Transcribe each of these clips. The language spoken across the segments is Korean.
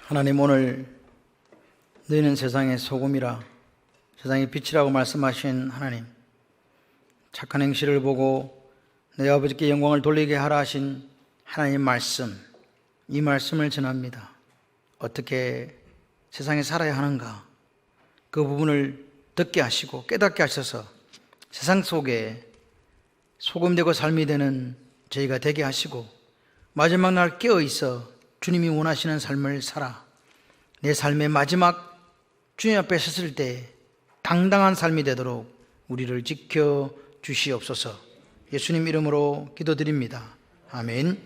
하나님, 오늘 너희는 세상의 소금이라 세상의 빛이라고 말씀하신 하나님, 착한 행실을 보고 내 아버지께 영광을 돌리게 하라 하신 하나님 말씀, 이 말씀을 전합니다. 어떻게 세상에 살아야 하는가, 그 부분을 듣게 하시고 깨닫게 하셔서 세상 속에 소금되고 삶이 되는 저희가 되게 하시고, 마지막 날 깨어있어 주님이 원하시는 삶을 살아 내 삶의 마지막 주님 앞에 섰을 때 당당한 삶이 되도록 우리를 지켜 주시옵소서. 예수님 이름으로 기도드립니다. 아멘.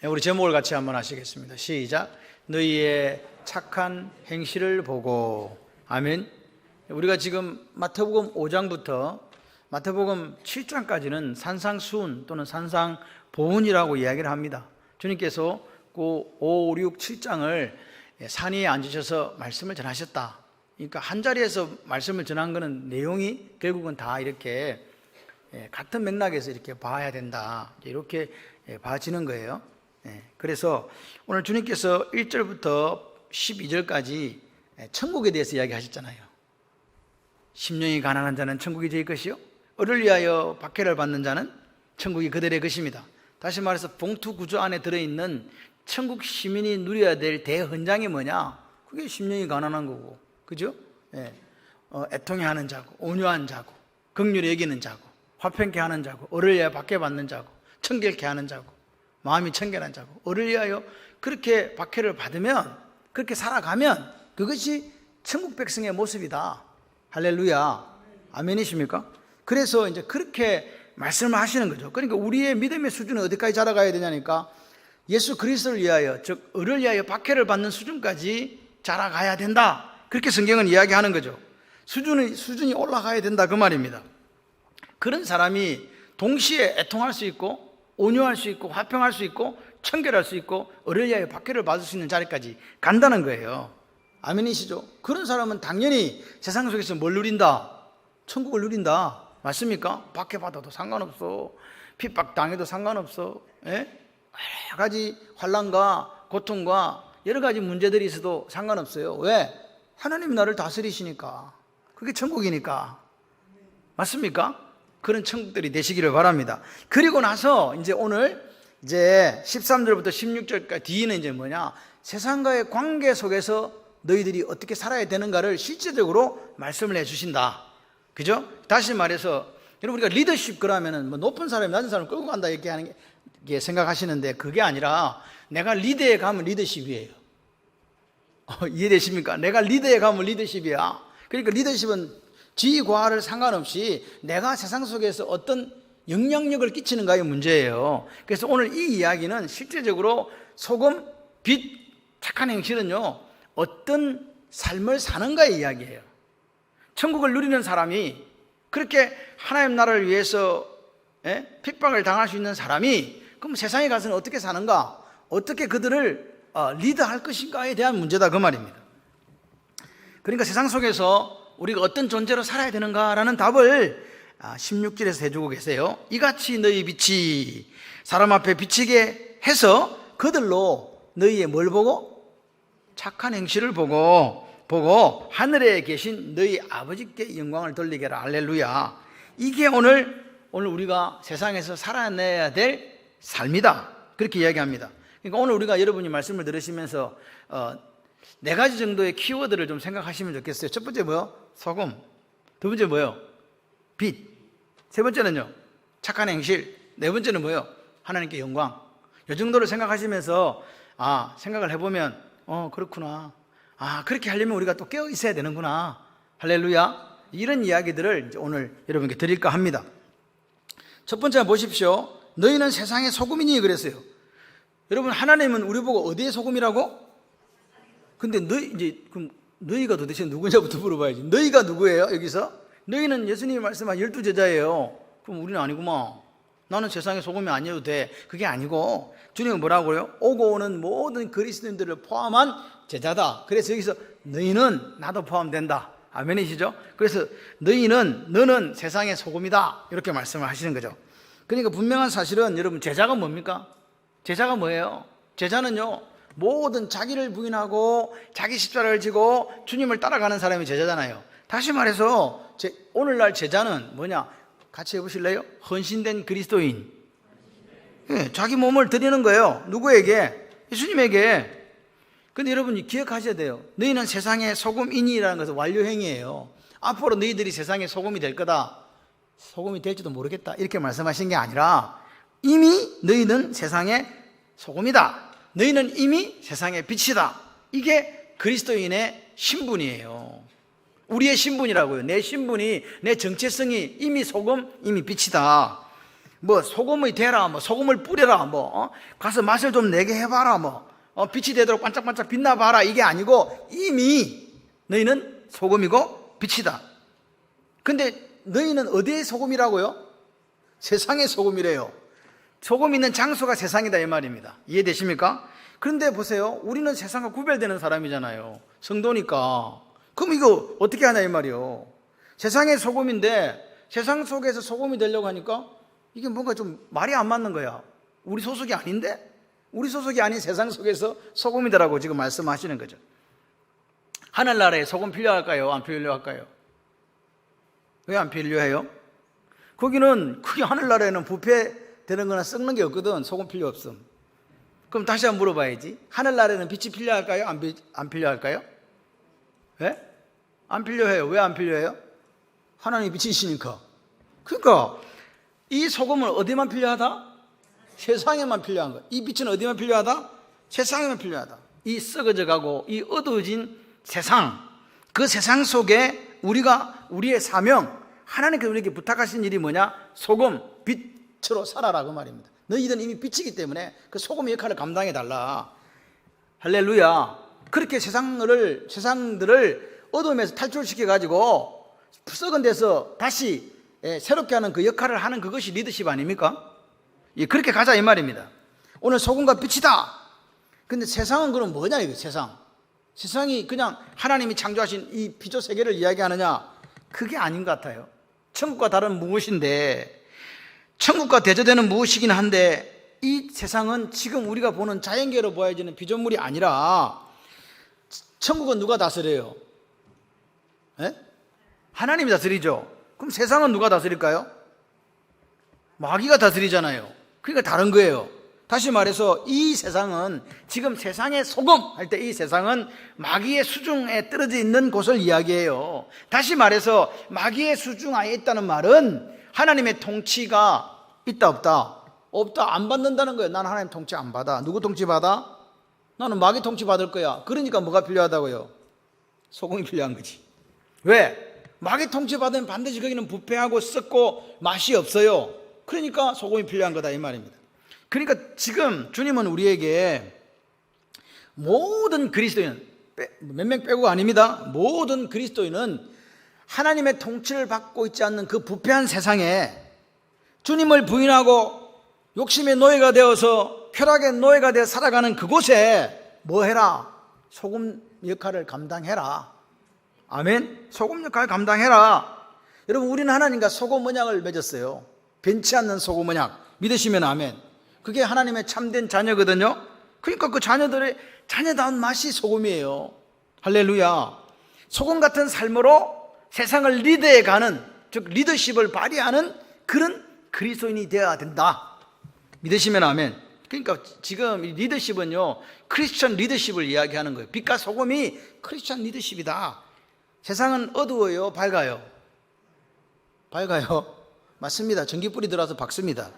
우리 제목을 같이 한번 하시겠습니다. 시작. 너희의 착한 행실을 보고. 아멘. 우리가 지금 마태복음 5장부터 마태복음 7장까지는 산상수훈 또는 산상보훈이라고 이야기를 합니다. 주님께서 그 5, 6, 7장을 산 위에 앉으셔서 말씀을 전하셨다. 그러니까 한 자리에서 말씀을 전한 것은 내용이 결국은 다 이렇게 같은 맥락에서 이렇게 봐야 된다, 이렇게 봐지는 거예요. 그래서 오늘 주님께서 1절부터 12절까지 천국에 대해서 이야기하셨잖아요. 심령이 가난한 자는 천국이 저희 것이요, 을을 위하여 박해를 받는 자는 천국이 그들의 것입니다. 다시 말해서 봉투 구조 안에 들어있는 천국 시민이 누려야 될 대헌장이 뭐냐? 그게 심령이 가난한 거고, 그죠? 애통해 하는 자고, 온유한 자고, 긍휼히 여기는 자고, 화평케 하는 자고, 을을 위하여 박해받는 자고, 청결케 하는 자고, 마음이 청결한 자고, 을을 위하여 그렇게 박해를 받으면, 그렇게 살아가면 그것이 천국 백성의 모습이다. 할렐루야. 아멘이십니까? 그래서 이제 그렇게 말씀을 하시는 거죠. 그러니까 우리의 믿음의 수준은 어디까지 자라가야 되냐니까, 예수 그리스도를 위하여, 즉 을을 위하여 박해를 받는 수준까지 자라가야 된다, 그렇게 성경은 이야기하는 거죠. 수준이 올라가야 된다, 그 말입니다. 그런 사람이 동시에 애통할 수 있고, 온유할 수 있고, 화평할 수 있고, 청결할 수 있고, 을을 위하여 박해를 받을 수 있는 자리까지 간다는 거예요. 아멘이시죠? 그런 사람은 당연히 세상 속에서 뭘 누린다? 천국을 누린다. 맞습니까? 박해받아도 상관없어, 핍박당해도 상관없어, 여러 가지 환난과 고통과 여러 가지 문제들이 있어도 상관없어요. 왜? 하나님이 나를 다스리시니까. 그게 천국이니까. 맞습니까? 그런 천국들이 되시기를 바랍니다. 그리고 나서 이제 오늘 이제 13절부터 16절까지 뒤는 이제 뭐냐? 세상과의 관계 속에서 너희들이 어떻게 살아야 되는가를 실제적으로 말씀을 해 주신다. 그죠? 다시 말해서 여러분, 우리가 리더십 그러면은 뭐 높은 사람이 낮은 사람을 끌고 간다 이렇게 하는 게 생각하시는데, 그게 아니라 내가 리더에 가면 리더십이에요. 이해되십니까? 내가 리더에 가면 리더십이야. 그러니까 리더십은 지위 과를 상관없이 내가 세상 속에서 어떤 영향력을 끼치는가의 문제예요. 그래서 오늘 이 이야기는 실제적으로 소금, 빛, 착한 행실은요, 어떤 삶을 사는가의 이야기예요. 천국을 누리는 사람이, 그렇게 하나님 나라를 위해서 핍박을 당할 수 있는 사람이 그럼 세상에 가서는 어떻게 사는가, 어떻게 그들을 리드할 것인가에 대한 문제다, 그 말입니다. 그러니까 세상 속에서 우리가 어떤 존재로 살아야 되는가라는 답을 16절에서 해주고 계세요. 이같이 너희 빛이 사람 앞에 비치게 해서 그들로 너희의 뭘 보고? 착한 행실을 보고 하늘에 계신 너희 아버지께 영광을 돌리게 하라. 할렐루야. 이게 오늘 우리가 세상에서 살아내야 될 삶이다, 그렇게 이야기합니다. 그러니까 오늘 우리가 여러분이 말씀을 들으시면서 네 가지 정도의 키워드를 좀 생각하시면 좋겠어요. 첫 번째 뭐요? 소금. 두 번째 뭐요? 빛. 세 번째는요? 착한 행실. 네 번째는 뭐요? 하나님께 영광. 이 정도를 생각하시면서 생각을 해보면 그렇구나, 그렇게 하려면 우리가 또 깨어 있어야 되는구나. 할렐루야. 이런 이야기들을 이제 오늘 여러분께 드릴까 합니다. 첫 번째 보십시오. 너희는 세상의 소금이니 그랬어요. 여러분, 하나님은 우리 보고 어디의 소금이라고? 근데 그럼 너희가 도대체 누구냐부터 물어봐야지. 너희가 누구예요? 여기서 너희는 예수님이 말씀한 12제자예요. 그럼 우리는 아니구만. 나는 세상의 소금이 아니어도 돼. 그게 아니고, 주님은 뭐라고요? 오고 오는 모든 그리스도인들을 포함한 제자다. 그래서 여기서 너희는 나도 포함된다. 아멘이시죠? 그래서 너는 세상의 소금이다, 이렇게 말씀을 하시는 거죠. 그러니까 분명한 사실은, 여러분, 제자가 뭡니까? 제자가 뭐예요? 제자는요, 모든 자기를 부인하고 자기 십자가를 지고 주님을 따라가는 사람이 제자잖아요. 다시 말해서 오늘날 제자는 뭐냐? 같이 해보실래요? 헌신된 그리스도인. 자기 몸을 드리는 거예요. 누구에게? 예수님에게. 근데 여러분 기억하셔야 돼요. 너희는 세상의 소금이니라는 것은 완료행위예요. 앞으로 너희들이 세상의 소금이 될 거다. 소금이 될지도 모르겠다. 이렇게 말씀하신 게 아니라 이미 너희는 세상의 소금이다. 너희는 이미 세상의 빛이다. 이게 그리스도인의 신분이에요. 우리의 신분이라고요. 내 신분이, 내 정체성이 이미 소금, 이미 빛이다. 뭐 소금이 되라, 뭐 소금을 뿌려라, 가서 맛을 좀 내게 해봐라, 빛이 되도록 반짝반짝 빛나봐라, 이게 아니고 이미 너희는 소금이고 빛이다. 근데 너희는 어디의 소금이라고요? 세상의 소금이래요. 소금 있는 장소가 세상이다 이 말입니다. 이해되십니까? 그런데 보세요. 우리는 세상과 구별되는 사람이잖아요. 성도니까. 그럼 이거 어떻게 하냐 이 말이요. 세상의 소금인데 세상 속에서 소금이 되려고 하니까 이게 뭔가 좀 말이 안 맞는 거야. 우리 소속이 아닌데? 우리 소속이 아닌 세상 속에서 소금이 되라고 지금 말씀하시는 거죠. 하늘나라에 소금 필요할까요? 안 필요할까요? 왜 안 필요해요? 거기는 그게 하늘나라에는 부패되는 거나 썩는 게 없거든. 소금 필요 없음. 그럼 다시 한번 물어봐야지. 하늘나라에는 빛이 필요할까요? 안 필요할까요? 왜? 안 필요해요. 왜 안 필요해요? 하나님이 빛이시니까. 그러니까 이 소금은 어디만 필요하다? 세상에만 필요한 거야. 이 빛은 어디만 필요하다? 세상에만 필요하다. 이 썩어져가고 이 어두워진 세상, 그 세상 속에 우리의 사명, 하나님께서 우리에게 부탁하신 일이 뭐냐? 소금, 빛으로 살아라 그 말입니다. 너희들은 이미 빛이기 때문에 그 소금의 역할을 감당해 달라. 할렐루야. 그렇게 세상들을 어둠에서 탈출시켜 가지고 썩은 데서 다시 새롭게 하는 그 역할을 하는 그것이 리더십 아닙니까? 그렇게 가자 이 말입니다. 오늘 소금과 빛이다. 근데 세상은 그럼 뭐냐 이거 세상이 그냥 하나님이 창조하신 이 피조 세계를 이야기하느냐? 그게 아닌 것 같아요. 천국과 다른 무엇인데, 천국과 대조되는 무엇이긴 한데 이 세상은 지금 우리가 보는 자연계로 보여지는 피조물이 아니라 천국은 누가 다스려요? 하나님이 다스리죠. 그럼 세상은 누가 다스릴까요? 마귀가 다스리잖아요. 그러니까 다른 거예요. 다시 말해서 이 세상은 지금 세상의 소금 할 때 이 세상은 마귀의 수중에 떨어져 있는 곳을 이야기해요. 다시 말해서 마귀의 수중하에 있다는 말은 하나님의 통치가 있다 없다? 없다. 안 받는다는 거예요. 나는 하나님 통치 안 받아. 누구 통치 받아? 나는 마귀 통치 받을 거야. 그러니까 뭐가 필요하다고요? 소금이 필요한 거지. 왜? 마귀 통치 받으면 반드시 거기는 부패하고 썩고 맛이 없어요. 그러니까 소금이 필요한 거다 이 말입니다. 그러니까 지금 주님은 우리에게 모든 그리스도인, 몇 명 빼고가 아닙니다. 모든 그리스도인은 하나님의 통치를 받고 있지 않는 그 부패한 세상에 주님을 부인하고 욕심의 노예가 되어서 쾌락의 노예가 되어 살아가는 그곳에 뭐 해라? 소금 역할을 감당해라. 아멘. 소금 역할을 감당해라. 여러분 우리는 하나님과 소금 언약을 맺었어요. 변치 않는 소금 언약. 믿으시면 아멘. 그게 하나님의 참된 자녀거든요. 그러니까 그 자녀들의 자녀다운 맛이 소금이에요. 할렐루야. 소금 같은 삶으로 세상을 리드해가는, 즉 리더십을 발휘하는 그런 그리스도인이 되어야 된다. 믿으시면 아멘. 그러니까 지금 이 리더십은요, 크리스천 리더십을 이야기하는 거예요. 빛과 소금이 크리스천 리더십이다. 세상은 어두워요, 밝아요? 밝아요. 맞습니다. 전기불이 들어와서 밝습니다.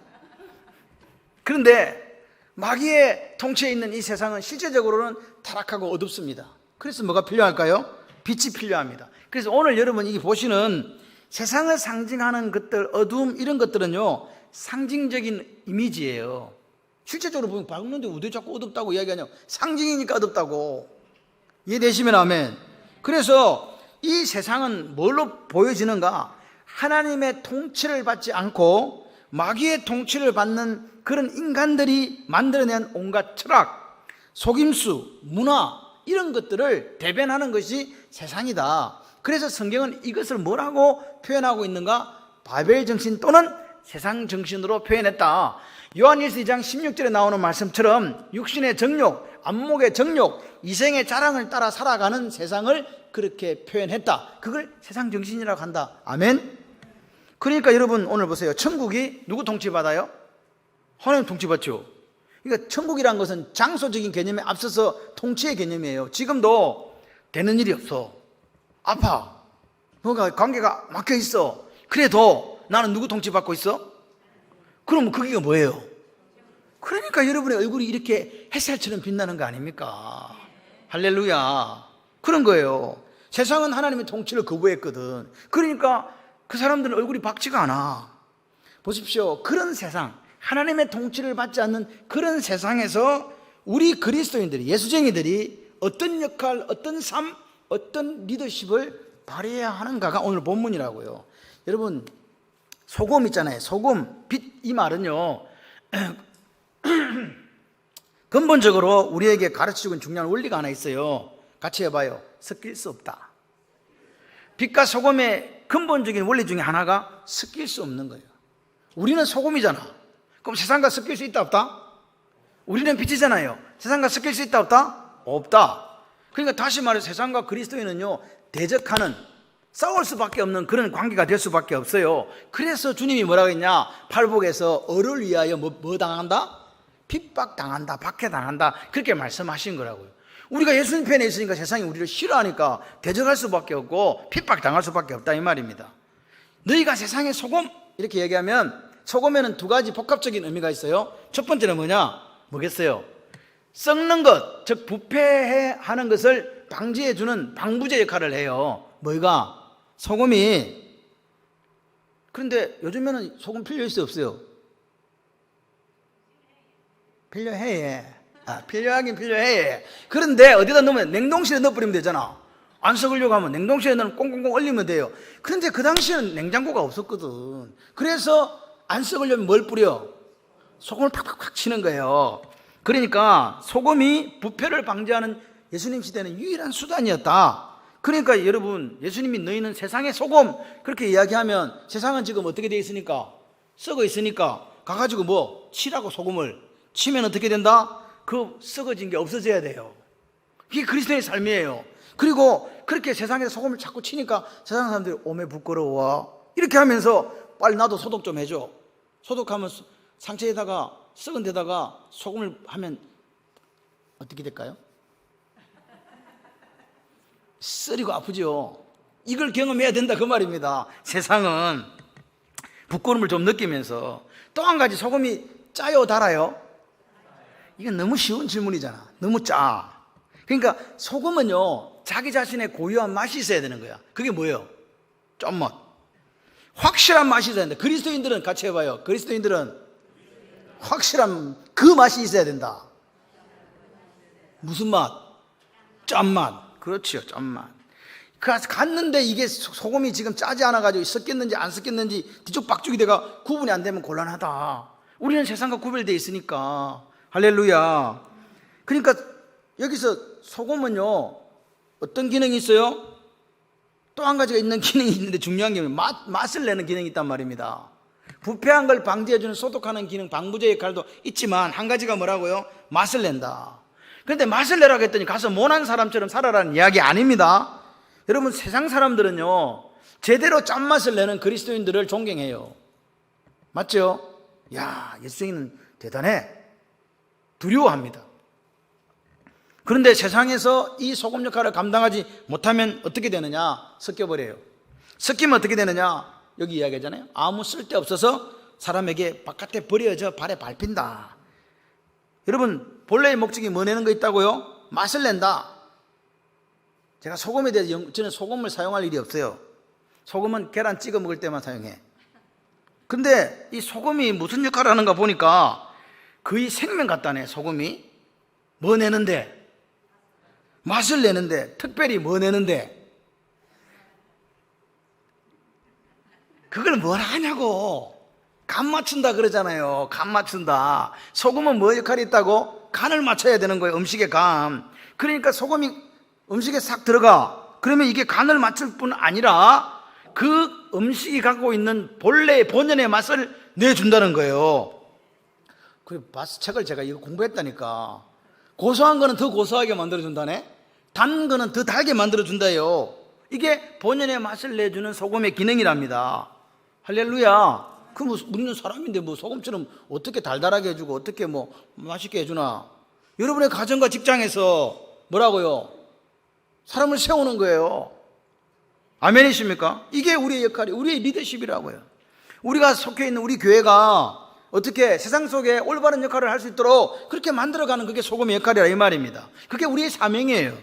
그런데 마귀의 통치에 있는 이 세상은 실제적으로는 타락하고 어둡습니다. 그래서 뭐가 필요할까요? 빛이 필요합니다. 그래서 오늘 여러분 이 보시는 세상을 상징하는 것들, 어두움 이런 것들은요, 상징적인 이미지예요. 실제적으로 보면 밝는데 왜 자꾸 어둡다고 이야기하냐고. 상징이니까 어둡다고. 이해되시면 아멘. 그래서 이 세상은 뭘로 보여지는가? 하나님의 통치를 받지 않고 마귀의 통치를 받는 그런 인간들이 만들어낸 온갖 철학, 속임수, 문화 이런 것들을 대변하는 것이 세상이다. 그래서 성경은 이것을 뭐라고 표현하고 있는가? 바벨 정신 또는 세상 정신으로 표현했다. 요한일서 2장 16절에 나오는 말씀처럼 육신의 정욕, 안목의 정욕, 이생의 자랑을 따라 살아가는 세상을 그렇게 표현했다. 그걸 세상 정신이라고 한다. 아멘. 그러니까 여러분 오늘 보세요. 천국이 누구 통치받아요? 하나님 통치받죠. 그러니까 천국이란 것은 장소적인 개념에 앞서서 통치의 개념이에요. 지금도 되는 일이 없어. 아파. 뭔가 관계가 막혀 있어. 그래도 나는 누구 통치받고 있어? 그럼 그게 뭐예요? 그러니까 여러분의 얼굴이 이렇게 햇살처럼 빛나는 거 아닙니까? 할렐루야. 그런 거예요. 세상은 하나님의 통치를 거부했거든. 그러니까 그 사람들은 얼굴이 밝지가 않아. 보십시오. 그런 세상, 하나님의 통치를 받지 않는 그런 세상에서 우리 그리스도인들이, 예수쟁이들이 어떤 역할, 어떤 삶, 어떤 리더십을 발휘해야 하는가가 오늘 본문이라고요. 여러분, 소금 있잖아요. 소금, 빛, 이 말은요 근본적으로 우리에게 가르치고 중요한 원리가 하나 있어요. 같이 해봐요. 섞일 수 없다. 빛과 소금의 근본적인 원리 중에 하나가 섞일 수 없는 거예요. 우리는 소금이잖아. 그럼 세상과 섞일 수 있다 없다? 우리는 빛이잖아요. 세상과 섞일 수 있다 없다? 없다. 그러니까 다시 말해 세상과 그리스도인은요 대적하는, 싸울 수밖에 없는 그런 관계가 될 수밖에 없어요. 그래서 주님이 뭐라고 했냐? 팔복에서 어를 위하여 뭐 당한다? 핍박당한다, 박해당한다, 그렇게 말씀하신 거라고요. 우리가 예수님 편에 있으니까 세상이 우리를 싫어하니까 대적할 수밖에 없고 핍박당할 수밖에 없다 이 말입니다. 너희가 세상의 소금, 이렇게 얘기하면 소금에는 두 가지 복합적인 의미가 있어요. 첫 번째는 뭐겠어요? 썩는 것, 즉 부패하는 것을 방지해 주는 방부제 역할을 해요. 뭐가? 소금이. 그런데 요즘에는 소금 필요 있어요 없어요? 필요해. 필요하긴 필요해. 그런데 어디다 넣으면 냉동실에 넣어버리면 되잖아. 안 썩으려고 하면 냉동실에 넣으면 꽁꽁꽁 얼리면 돼요. 그런데 그 당시에는 냉장고가 없었거든. 그래서 안 썩으려면 뭘 뿌려? 소금을 팍팍팍 치는 거예요. 그러니까 소금이 부패를 방지하는 예수님 시대는 유일한 수단이었다. 그러니까 여러분, 예수님이 너희는 세상의 소금, 그렇게 이야기하면 세상은 지금 어떻게 되어 있으니까? 썩어 있으니까 가가지고 뭐 치라고 소금을 치면 어떻게 된다? 그 썩어진 게 없어져야 돼요. 이게 그리스도의 삶이에요. 그리고 그렇게 세상에서 소금을 자꾸 치니까 세상 사람들이 오매 부끄러워 이렇게 하면서 빨리 나도 소독 좀 해줘. 소독하면 상처에다가 썩은 데다가 소금을 하면 어떻게 될까요? 쓰리고 아프죠. 이걸 경험해야 된다 그 말입니다. 세상은 부끄러움을 좀 느끼면서. 또 한 가지, 소금이 짜요 달아요? 이건 너무 쉬운 질문이잖아. 너무 짜. 그러니까 소금은요 자기 자신의 고유한 맛이 있어야 되는 거야. 그게 뭐예요? 짠맛. 확실한 맛이 있어야 된다. 그리스도인들은 같이 해봐요. 그리스도인들은 확실한 그 맛이 있어야 된다. 무슨 맛? 짠맛. 그렇지요, 짠맛. 갔는데 이게 소금이 지금 짜지 않아가지고 섞였는지 안 섞였는지 뒤죽박죽이 돼가 구분이 안 되면 곤란하다. 우리는 세상과 구별되어 있으니까. 할렐루야. 그러니까 여기서 소금은요 어떤 기능이 있어요? 또 한 가지가 있는 기능이 있는데 중요한 게 맛을 내는 기능이 있단 말입니다. 부패한 걸 방지해주는 소독하는 기능, 방부제 역할도 있지만 한 가지가 뭐라고요? 맛을 낸다. 그런데 맛을 내라고 했더니 가서 모난 사람처럼 살아라는 이야기 아닙니다. 여러분, 세상 사람들은요 제대로 짠맛을 내는 그리스도인들을 존경해요. 맞죠? 야, 예수님은 대단해. 두려워합니다. 그런데 세상에서 이 소금 역할을 감당하지 못하면 어떻게 되느냐? 섞여버려요. 섞이면 어떻게 되느냐? 여기 이야기하잖아요. 아무 쓸데없어서 사람에게 바깥에 버려져 발에 밟힌다. 여러분, 본래의 목적이 뭐 내는 거 있다고요? 맛을 낸다. 제가 소금에 대해서 저는 소금을 사용할 일이 없어요. 소금은 계란 찍어 먹을 때만 사용해. 근데 이 소금이 무슨 역할을 하는가 보니까 거의 생명 같다네. 소금이 뭐 내는데? 맛을 내는데. 특별히 뭐 내는데? 그걸 뭘 하냐고. 간 맞춘다 그러잖아요. 간 맞춘다. 소금은 뭐 역할이 있다고? 간을 맞춰야 되는 거예요. 음식의 간. 그러니까 소금이 음식에 싹 들어가. 그러면 이게 간을 맞출 뿐 아니라 그 음식이 갖고 있는 본래의 본연의 맛을 내준다는 거예요. 그 책을 제가 이거 공부했다니까. 고소한 거는 더 고소하게 만들어준다네. 단 거는 더 달게 만들어준다요. 이게 본연의 맛을 내주는 소금의 기능이랍니다. 할렐루야. 우리는 사람인데 소금처럼 어떻게 달달하게 해주고 어떻게 맛있게 해주나. 여러분의 가정과 직장에서 뭐라고요? 사람을 세우는 거예요. 아멘이십니까? 이게 우리의 역할이, 우리의 리더십이라고요. 우리가 속해 있는 우리 교회가 어떻게 세상 속에 올바른 역할을 할 수 있도록 그렇게 만들어가는 그게 소금의 역할이라 이 말입니다. 그게 우리의 사명이에요.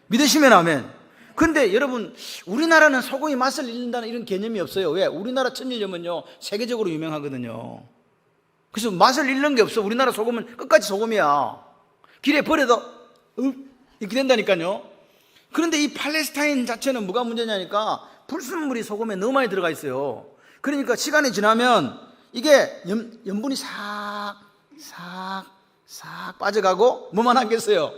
믿으시면 아멘. 근데 여러분, 우리나라는 소금이 맛을 잃는다는 이런 개념이 없어요. 왜? 우리나라 천일염은요 세계적으로 유명하거든요. 그래서 맛을 잃는 게 없어. 우리나라 소금은 끝까지 소금이야. 길에 버려도 이렇게 된다니까요. 그런데 이 팔레스타인 자체는 뭐가 문제냐니까 불순물이 소금에 너무 많이 들어가 있어요. 그러니까 시간이 지나면 이게 염분이 싹 빠져가고 뭐만 하겠어요?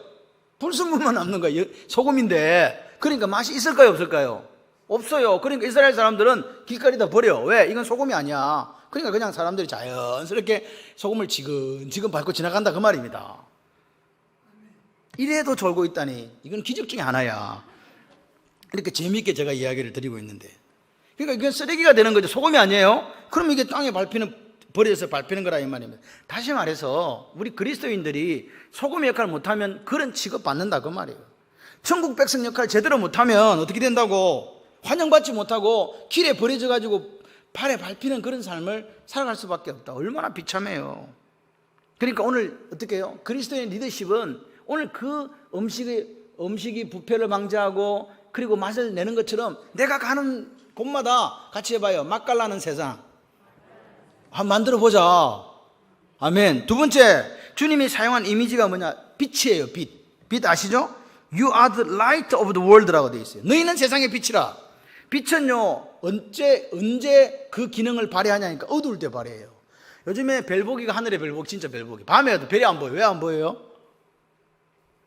불순물만 남는 거예요. 소금인데. 그러니까 맛이 있을까요, 없을까요? 없어요. 그러니까 이스라엘 사람들은 길거리에다 버려. 왜? 이건 소금이 아니야. 그러니까 그냥 사람들이 자연스럽게 소금을 지근지근 밟고 지나간다 그 말입니다. 이래도 졸고 있다니 이건 기적 중에 하나야. 이렇게 재미있게 제가 이야기를 드리고 있는데, 그러니까 이건 쓰레기가 되는 거죠. 소금이 아니에요? 그럼 이게 땅에 버려져서 밟히는 거라 이 말입니다. 다시 말해서 우리 그리스도인들이 소금의 역할을 못하면 그런 취급 받는다 그 말이에요. 천국 백성 역할을 제대로 못하면 어떻게 된다고? 환영받지 못하고 길에 버려져 가지고 발에 밟히는 그런 삶을 살아갈 수밖에 없다. 얼마나 비참해요. 그러니까 오늘 어떻게 해요? 그리스도의 리더십은 오늘 그 음식이 부패를 방지하고 그리고 맛을 내는 것처럼 내가 가는 곳마다 같이 해봐요. 맛깔나는 세상 한번 만들어 보자. 아멘. 두 번째, 주님이 사용한 이미지가 뭐냐? 빛이에요. 빛 아시죠? You are the light of the world라고 되어 있어요. 너희는 세상의 빛이라. 빛은요 언제 그 기능을 발휘하냐니까 어두울 때 발휘해요. 요즘에 별보기가 하늘의 별보기, 진짜 별보기. 밤에 와도 별이 안 보여요. 왜 안 보여요?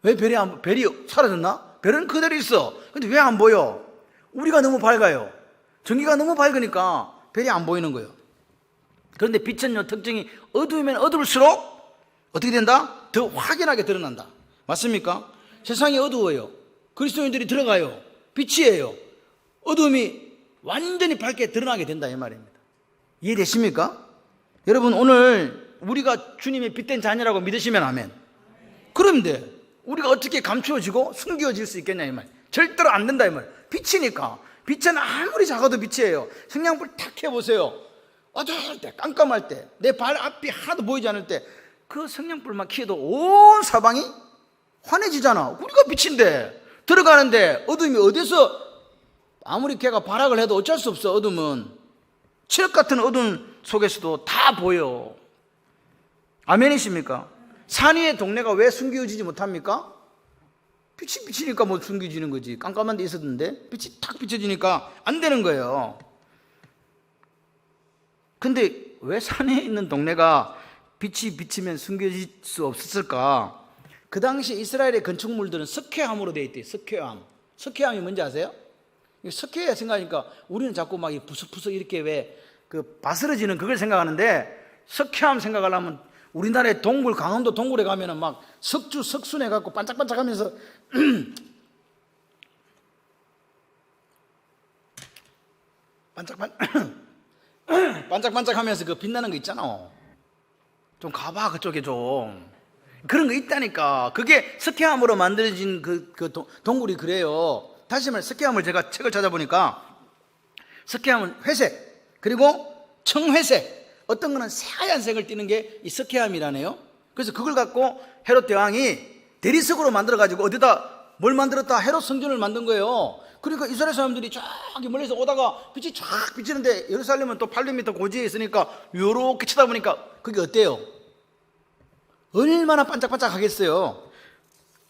왜 별이 사라졌나? 별은 그대로 있어. 근데 왜 안 보여? 우리가 너무 밝아요. 전기가 너무 밝으니까 별이 안 보이는 거예요. 그런데 빛은요 특징이 어두우면 어두울수록 어떻게 된다? 더 확연하게 드러난다. 맞습니까? 세상이 어두워요. 그리스도인들이 들어가요. 빛이에요. 어두움이 완전히 밝게 드러나게 된다 이 말입니다. 이해되십니까? 여러분, 오늘 우리가 주님의 빛된 자녀라고 믿으시면 아멘. 그런데 우리가 어떻게 감추어지고 숨겨질 수 있겠냐 이 말. 절대로 안 된다 이 말. 빛이니까. 빛은 아무리 작아도 빛이에요. 성냥불 탁 켜보세요. 어두울 때, 깜깜할 때, 내 발 앞이 하나도 보이지 않을 때 그 성냥불만 켜도 온 사방이 환해지잖아. 우리가 빛인데 들어가는데 어둠이 어디서 아무리 걔가 발악을 해도 어쩔 수 없어. 어둠은 칠흑 같은 어둠 속에서도 다 보여. 아멘이십니까? 산 위의 동네가 왜 숨겨지지 못합니까? 빛이 비치니까 숨겨지는 거지. 깜깜한 데 있었는데 빛이 탁 비춰지니까 안 되는 거예요. 근데 왜 산에 있는 동네가 빛이 비치면 숨겨질 수 없었을까? 그 당시 이스라엘의 건축물들은 석회암으로 되어 있대요. 석회암이 뭔지 아세요? 석회에 생각하니까 우리는 자꾸 막 부석부석 이렇게 왜 그 바스러지는 그걸 생각하는데, 석회암 생각하려면 우리나라의 동굴, 강원도 동굴에 가면은 막 석순해 갖고 반짝반짝하면서 반짝반짝하면서 그 빛나는 거 있잖아. 좀 가봐 그쪽에 좀. 그런 거 있다니까. 그게 석회암으로 만들어진 동굴이 그래요. 다시 말해, 석회암을 제가 책을 찾아보니까 석회암은 회색 그리고 청회색, 어떤 거는 새하얀색을 띠는 게 이 석회암이라네요. 그래서 그걸 갖고 헤롯 대왕이 대리석으로 만들어 가지고 어디다 뭘 만들었다? 헤롯 성전을 만든 거예요. 그러니까 이스라엘 사람들이 저기 멀리서 오다가 빛이 쫙 비치는데 예루살렘은 또 800m 고지에 있으니까 요렇게 쳐다보니까 그게 어때요? 얼마나 반짝반짝하겠어요.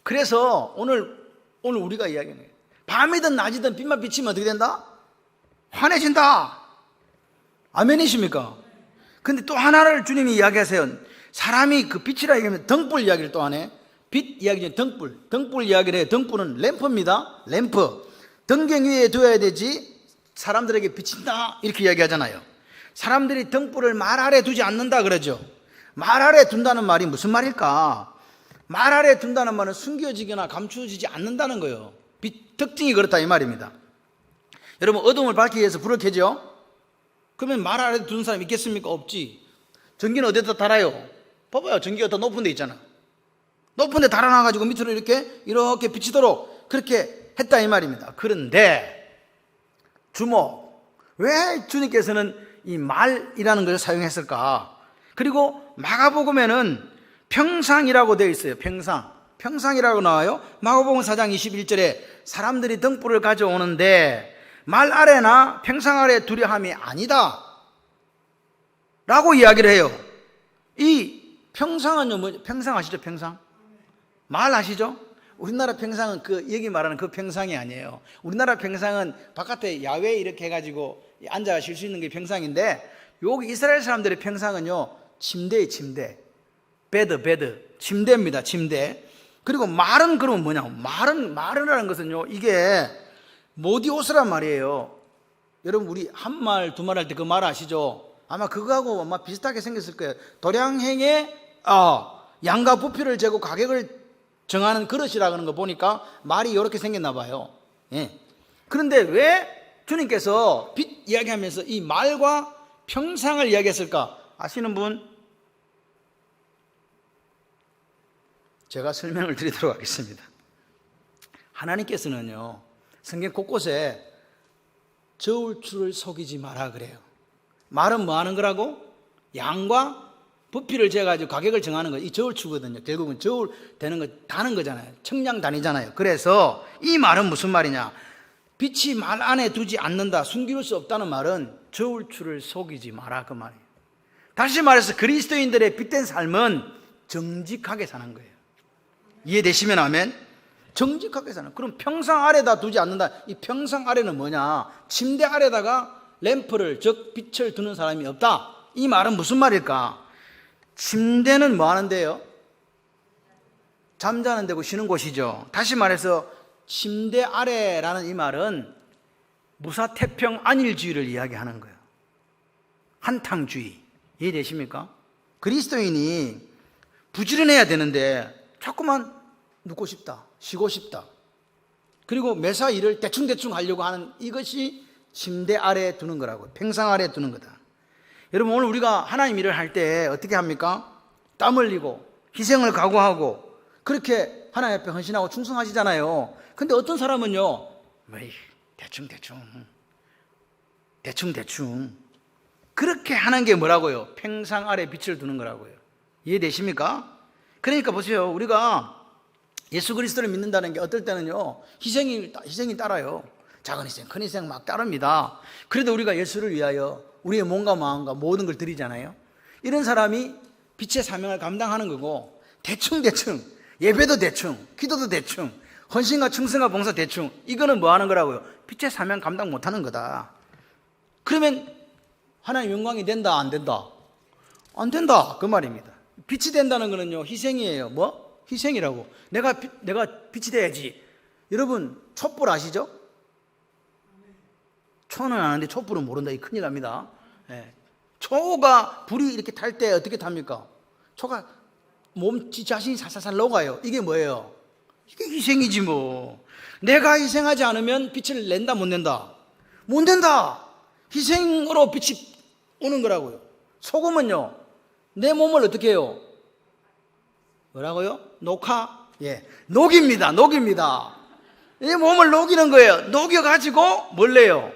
그래서 오늘 우리가 이야기하는 거예요. 밤이든 낮이든 빛만 비치면 어떻게 된다? 환해진다. 아멘이십니까? 근데 또 하나를 주님이 이야기하세요. 사람이 그 빛이라 얘기하면 등불 이야기를 또 하네. 빛 이야기는 등불 이야기를 해요. 등불은 램프입니다. 램프. 등경 위에 두어야 되지 사람들에게 비친다 이렇게 이야기하잖아요. 사람들이 등불을 말 아래 두지 않는다 그러죠. 말 아래 둔다는 말이 무슨 말일까? 말 아래 둔다는 말은 숨겨지거나 감추어지지 않는다는 거예요. 빛 특징이 그렇다 이 말입니다. 여러분, 어둠을 밝히기 위해서 불을 켜죠? 그러면 말 아래 두는 사람이 있겠습니까? 없지. 전기는 어디다 달아요? 봐봐요. 전기가 더 높은 데 있잖아. 높은 데 달아놔가지고 밑으로 이렇게 비치도록 그렇게 했다 이 말입니다. 그런데 주목, 왜 주님께서는 이 말이라는 것을 사용했을까? 그리고 마가복음에는 평상이라고 되어 있어요. 평상이라고 나와요. 마가복음 4장 21절에 사람들이 등불을 가져오는데 말 아래나 평상 아래 두려 함이 아니다 라고 이야기를 해요. 이 평상은요, 평상 아시죠? 평상? 말 아시죠? 우리나라 평상은 여기 말하는 그 평상이 아니에요. 우리나라 평상은 바깥에 야외 이렇게 해가지고 앉아 쉴 수 있는 게 평상인데, 여기 이스라엘 사람들의 평상은요, 침대예요. 침대. 베드. 침대입니다. 침대. 그리고 말은 그러면 뭐냐? 말이라는 것은요, 이게 모디오스란 말이에요. 여러분, 우리 한 말, 두 말 할 때 그 말 아시죠? 아마 그거하고 아마 비슷하게 생겼을 거예요. 도량행에 양과 부피를 재고 가격을 정하는 그릇이라는 거 보니까 말이 이렇게 생겼나 봐요. 예. 그런데 왜 주님께서 빛 이야기하면서 이 말과 평상을 이야기했을까? 아시는 분? 제가 설명을 드리도록 하겠습니다. 하나님께서는요, 성경 곳곳에 저울추를 속이지 마라 그래요. 말은 뭐 하는 거라고? 양과 부피를 재가지고 가격을 정하는 거. 이 저울추거든요. 결국은 저울 되는 거, 다는 거잖아요. 청량단위잖아요. 그래서 이 말은 무슨 말이냐? 빛이 말 안에 두지 않는다, 숨길 수 없다는 말은 저울추를 속이지 마라 그 말이에요. 다시 말해서 그리스도인들의 빛된 삶은 정직하게 사는 거예요. 이해되시면 아멘? 정직하게 사는. 그럼 평상 아래다 두지 않는다. 이 평상 아래는 뭐냐? 침대 아래다가 램프를, 즉 빛을 두는 사람이 없다. 이 말은 무슨 말일까? 침대는 뭐 하는데요? 잠자는 데고 쉬는 곳이죠. 다시 말해서 침대 아래라는 이 말은 무사태평 안일주의를 이야기하는 거예요. 한탕주의. 이해되십니까? 그리스도인이 부지런해야 되는데 자꾸만 눕고 싶다, 쉬고 싶다, 그리고 매사 일을 대충 하려고 하는 이것이 침대 아래에 두는 거라고, 평상 아래에 두는 거다. 여러분, 오늘 우리가 하나님 일을 할 때 어떻게 합니까? 땀 흘리고 희생을 각오하고 그렇게 하나님 앞에 헌신하고 충성하시잖아요. 근데 어떤 사람은요, 대충 그렇게 하는 게 뭐라고요? 평상 아래 빛을 두는 거라고요. 이해되십니까? 그러니까 보세요. 우리가 예수 그리스도를 믿는다는 게 어떨 때는요, 희생이 따라요. 작은 희생, 큰 희생 막 따릅니다. 그래도 우리가 예수를 위하여 우리의 몸과 마음과 모든 걸 드리잖아요. 이런 사람이 빛의 사명을 감당하는 거고, 대충 예배도 대충, 기도도 대충, 헌신과 충성과 봉사 대충, 이거는 뭐 하는 거라고요? 빛의 사명 감당 못하는 거다. 그러면 하나님 영광이 된다, 안 된다? 안 된다 그 말입니다. 빛이 된다는 거는요, 희생이에요. 뭐? 희생이라고. 내가 빛이 돼야지. 여러분, 촛불 아시죠? 초는 아는데 촛불은 모른다. 이 큰일 납니다. 예. 초가 불이 이렇게 탈 때 어떻게 탑니까? 초가 자신이 살살살 녹아요. 이게 뭐예요? 이게 희생이지 뭐. 내가 희생하지 않으면 빛을 낸다, 못 낸다? 못 낸다. 희생으로 빛이 오는 거라고요. 소금은요, 내 몸을 어떻게 해요? 뭐라고요? 녹입니다. 이 몸을 녹이는 거예요. 녹여가지고 뭘 내요?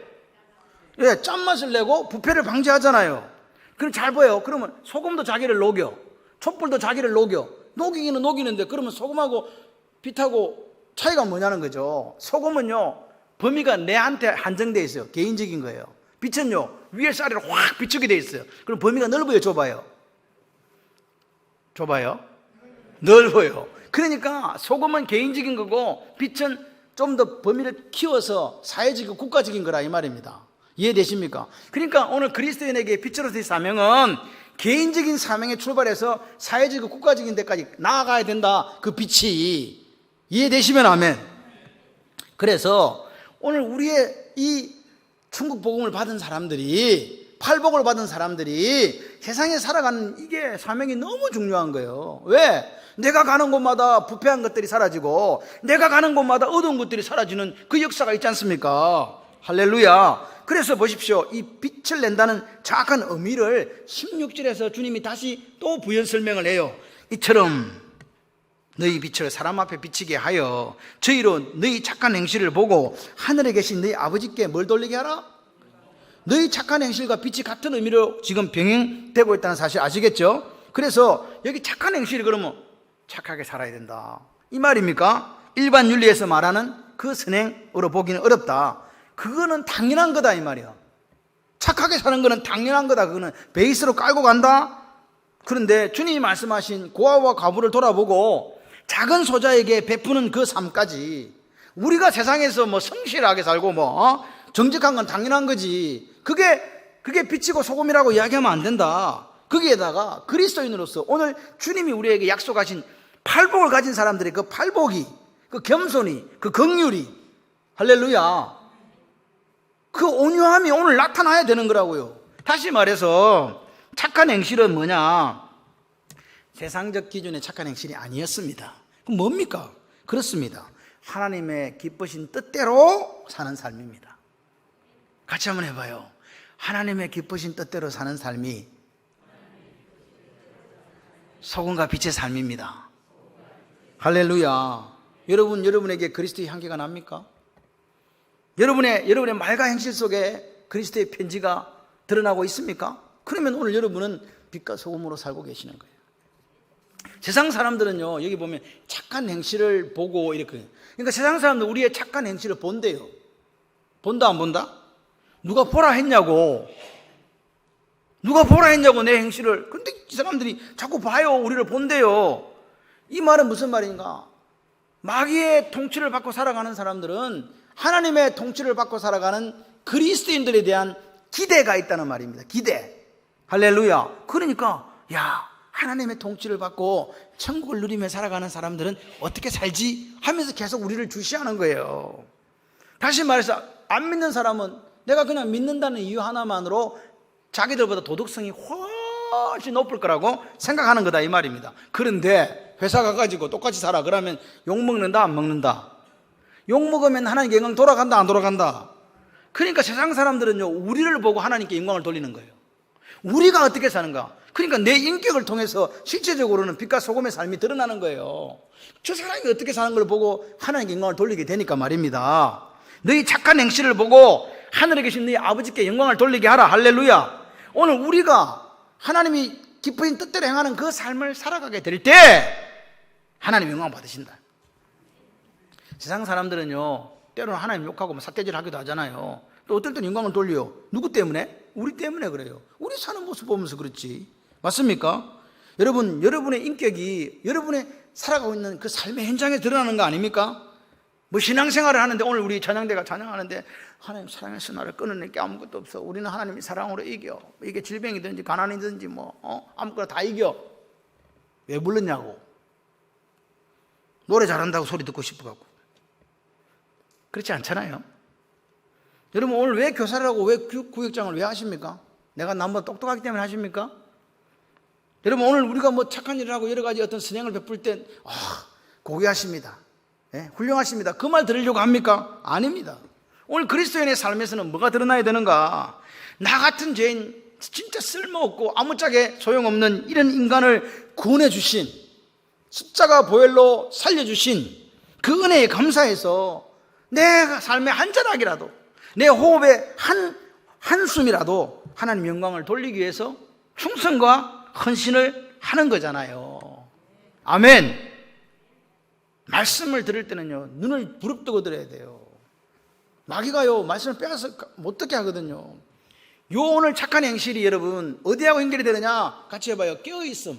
짠맛을 내고 부패를 방지하잖아요. 그럼 잘 보여요. 그러면 소금도 자기를 녹여, 촛불도 자기를 녹여. 녹이기는 녹이는데, 그러면 소금하고 빛하고 차이가 뭐냐는 거죠. 소금은요, 범위가 내한테 한정되어 있어요. 개인적인 거예요. 빛은요, 위에 쌀이를 확 비추게 되어 있어요. 그럼 범위가 넓어요, 좁아요? 넓어요. 그러니까 소금은 개인적인 거고 빛은 좀 더 범위를 키워서 사회적이고 국가적인 거라 이 말입니다. 이해되십니까? 그러니까 오늘 그리스도인에게 빛으로서의 사명은 개인적인 사명에 출발해서 사회적이고 국가적인 데까지 나아가야 된다. 그 빛이. 이해되시면 아멘. 그래서 오늘 우리의 이 천국 복음을 받은 사람들이 팔복을 받은 사람들이 세상에 살아가는 이게 사명이 너무 중요한 거예요. 왜? 내가 가는 곳마다 부패한 것들이 사라지고 내가 가는 곳마다 어두운 것들이 사라지는 그 역사가 있지 않습니까? 할렐루야. 그래서 보십시오. 이 빛을 낸다는 정확한 의미를 16절에서 주님이 다시 또 부연 설명을 해요. 이처럼 너희 빛을 사람 앞에 비치게 하여 저희로 너희 착한 행실을 보고 하늘에 계신 너희 아버지께 뭘 돌리게 하라? 너희 착한 행실과 빛이 같은 의미로 지금 병행되고 있다는 사실 아시겠죠? 그래서 여기 착한 행실이 그러면 착하게 살아야 된다 이 말입니까? 일반 윤리에서 말하는 그 선행으로 보기는 어렵다. 그거는 당연한 거다 이 말이야. 착하게 사는 거는 당연한 거다. 그거는 베이스로 깔고 간다. 그런데 주님이 말씀하신 고아와 과부를 돌아보고 작은 소자에게 베푸는 그 삶까지, 우리가 세상에서 뭐 성실하게 살고 정직한 건 당연한 거지, 그게 빛이고 소금이라고 이야기하면 안 된다. 거기에다가 그리스도인으로서 오늘 주님이 우리에게 약속하신 팔복을 가진 사람들의 그 팔복이, 그 겸손이, 그 긍휼이, 할렐루야, 그 온유함이 오늘 나타나야 되는 거라고요. 다시 말해서 착한 행실은 뭐냐? 세상적 기준의 착한 행실이 아니었습니다. 그럼 뭡니까? 그렇습니다. 하나님의 기쁘신 뜻대로 사는 삶입니다. 같이 한번 해봐요. 하나님의 기쁘신 뜻대로 사는 삶이 소금과 빛의 삶입니다. 할렐루야. 여러분에게 그리스도의 향기가 납니까? 여러분의 말과 행실 속에 그리스도의 편지가 드러나고 있습니까? 그러면 오늘 여러분은 빛과 소금으로 살고 계시는 거예요. 세상 사람들은요, 여기 보면 착한 행실을 보고 이렇게, 그러니까 세상 사람들은 우리의 착한 행실을 본대요. 본다 안 본다? 누가 보라 했냐고 내 행실을. 근데 이 사람들이 자꾸 봐요. 우리를 본대요. 이 말은 무슨 말인가? 마귀의 통치를 받고 살아가는 사람들은 하나님의 통치를 받고 살아가는 그리스도인들에 대한 기대가 있다는 말입니다. 기대. 할렐루야. 그러니까 하나님의 통치를 받고 천국을 누리며 살아가는 사람들은 어떻게 살지 하면서 계속 우리를 주시하는 거예요. 다시 말해서 안 믿는 사람은 내가 그냥 믿는다는 이유 하나만으로 자기들보다 도덕성이 훨씬 높을 거라고 생각하는 거다 이 말입니다. 그런데 회사 가가지고 똑같이 살아 그러면 욕 먹는다 안 먹는다? 욕 먹으면 하나님께 영광 돌아간다 안 돌아간다? 그러니까 세상 사람들은요, 우리를 보고 하나님께 영광을 돌리는 거예요. 우리가 어떻게 사는가? 그러니까 내 인격을 통해서 실제적으로는 빛과 소금의 삶이 드러나는 거예요. 저 사람이 어떻게 사는 걸 보고 하나님께 영광을 돌리게 되니까 말입니다. 너희 착한 행실을 보고 하늘에 계신 너희 아버지께 영광을 돌리게 하라. 할렐루야. 오늘 우리가 하나님이 기쁘신 뜻대로 행하는 그 삶을 살아가게 될 때 하나님 영광 받으신다. 세상 사람들은요, 때로는 하나님 욕하고 삿대질 하기도 하잖아요. 또 어떨 때는 영광을 돌려. 누구 때문에? 우리 때문에 그래요. 우리 사는 모습 보면서 그렇지. 맞습니까? 여러분의 인격이 여러분의 살아가고 있는 그 삶의 현장에 드러나는 거 아닙니까? 뭐 신앙생활을 하는데, 오늘 우리 찬양대가 찬양하는데 하나님 사랑해서 나를 끊어낼 게 아무것도 없어. 우리는 하나님이 사랑으로 이겨. 이게 질병이든지 가난이든지 아무거나 다 이겨. 왜 불렀냐고. 노래 잘한다고 소리 듣고 싶어갖고. 그렇지 않잖아요. 여러분 오늘 왜 교사를 하고 왜 구역장을 왜 하십니까? 내가 나보다 똑똑하기 때문에 하십니까? 여러분 오늘 우리가 뭐 착한 일을 하고 여러 가지 어떤 선행을 베풀 때 고귀하십니다. 훌륭하십니다. 그 말 들으려고 합니까? 아닙니다. 오늘 그리스도인의 삶에서는 뭐가 드러나야 되는가? 나 같은 죄인, 진짜 쓸모없고 아무짝에 소용없는 이런 인간을 구원해 주신, 십자가 보혈로 살려주신 그 은혜에 감사해서 내 삶의 한 자락이라도, 내 호흡의 한숨이라도 하나님 영광을 돌리기 위해서 충성과 헌신을 하는 거잖아요. 아멘. 말씀을 들을 때는요, 눈을 부릅뜨고 들어야 돼요. 마귀가요, 말씀을 빼앗아 못 듣게 하거든요. 요 오늘 착한 행실이 여러분 어디하고 연결이 되느냐? 같이 해봐요. 깨어있음.